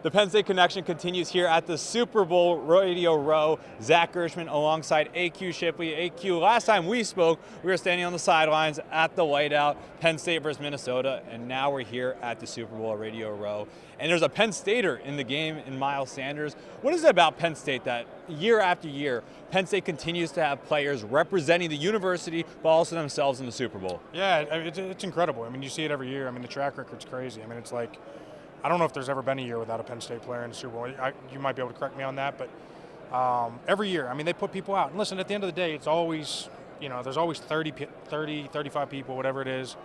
The Penn State Connection continues here at the Super Bowl Radio Row. Zach Gershman alongside AQ Shipley. AQ, last time we spoke, we were standing on the sidelines at the whiteout, Penn State versus Minnesota, and now we're here at the Super Bowl Radio Row. And there's a Penn Stater in the game in Miles Sanders. What is it about Penn State that year after year, Penn State continues to have players representing the university, but also themselves in the Super Bowl? Yeah, it's incredible. I mean, you see it every year. I mean, the track record's crazy. I mean, it's like, I don't know if there's ever been a year without a Penn State player in the Super Bowl. You might be able to correct me on that, but every year, I mean, they put people out. And listen, at the end of the day, it's always, there's always 30, 35 people, whatever it is,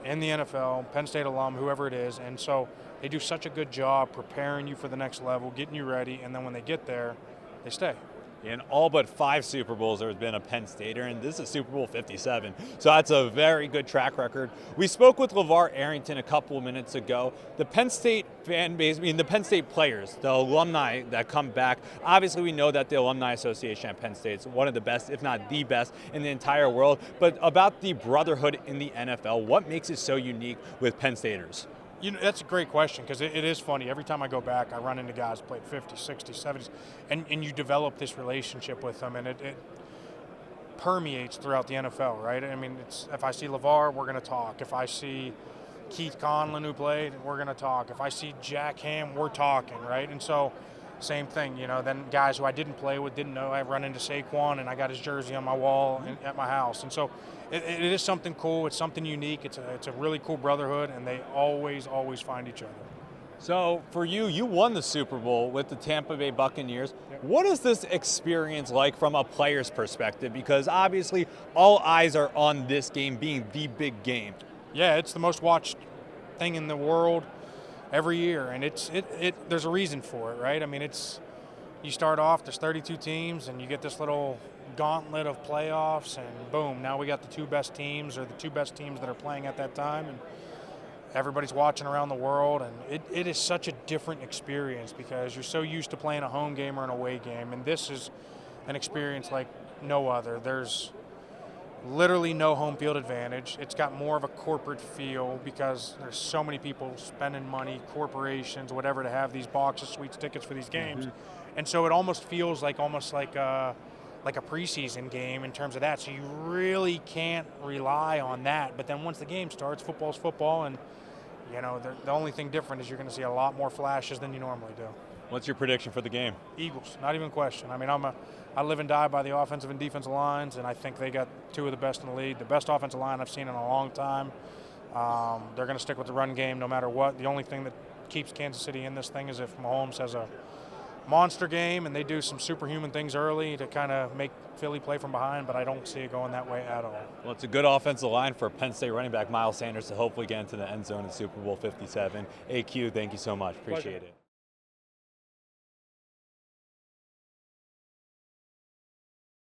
in the NFL, Penn State alum, whoever it is. And so they do such a good job preparing you for the next level, getting you ready, and then when they get there, they stay. In all but 5 Super Bowls, there has been a Penn Stater, and this is Super Bowl 57. So that's a very good track record. We spoke with LeVar Arrington a couple of minutes ago. The Penn State fan base, the Penn State players, the alumni that come back, obviously we know that the Alumni Association at Penn State is one of the best, if not the best, in the entire world. But about the brotherhood in the NFL, what makes it so unique with Penn Staters? That's a great question, because it is funny. Every time I go back, I run into guys who played 50s, 60s, 70s, and you develop this relationship with them, and it permeates throughout the NFL, right? I mean, if I see LeVar, we're going to talk. If I see Keith Conlon, who played, we're going to talk. If I see Jack Ham, we're talking, right? And so, same thing, then guys who I didn't play with, didn't know, I run into Saquon, and I got his jersey on my wall at my house. And so it is something cool. It's something unique. It's a really cool brotherhood, and they always find each other. So for you won the Super Bowl with the Tampa Bay Buccaneers. Yep. What is this experience like from a player's perspective? Because obviously all eyes are on this game being the big game. Yeah, it's the most watched thing in the world every year, and there's a reason for it, right? I mean, you start off, there's 32 teams, and you get this little gauntlet of playoffs, and boom, now we got the 2 best teams, or the 2 best teams that are playing at that time, and everybody's watching around the world, and it is such a different experience because you're so used to playing a home game or an away game, and this is an experience like no other. There's literally no home field advantage. It's got more of a corporate feel because there's so many people spending money, corporations, whatever, to have these boxes, suites, tickets for these games. Mm-hmm. And so it almost feels like a preseason game in terms of that. So you really can't rely on that. But then once the game starts, football's football, and the only thing different is you're going to see a lot more flashes than you normally do. What's your prediction for the game? Eagles, not even a question. I mean, I live and die by the offensive and defensive lines, and I think they got 2 of the best in the league. The best offensive line I've seen in a long time. They're going to stick with the run game no matter what. The only thing that keeps Kansas City in this thing is if Mahomes has a monster game and they do some superhuman things early to kind of make Philly play from behind, but I don't see it going that way at all. Well, it's a good offensive line for Penn State running back Miles Sanders to hopefully get into the end zone in Super Bowl 57. AQ, thank you so much. Appreciate it.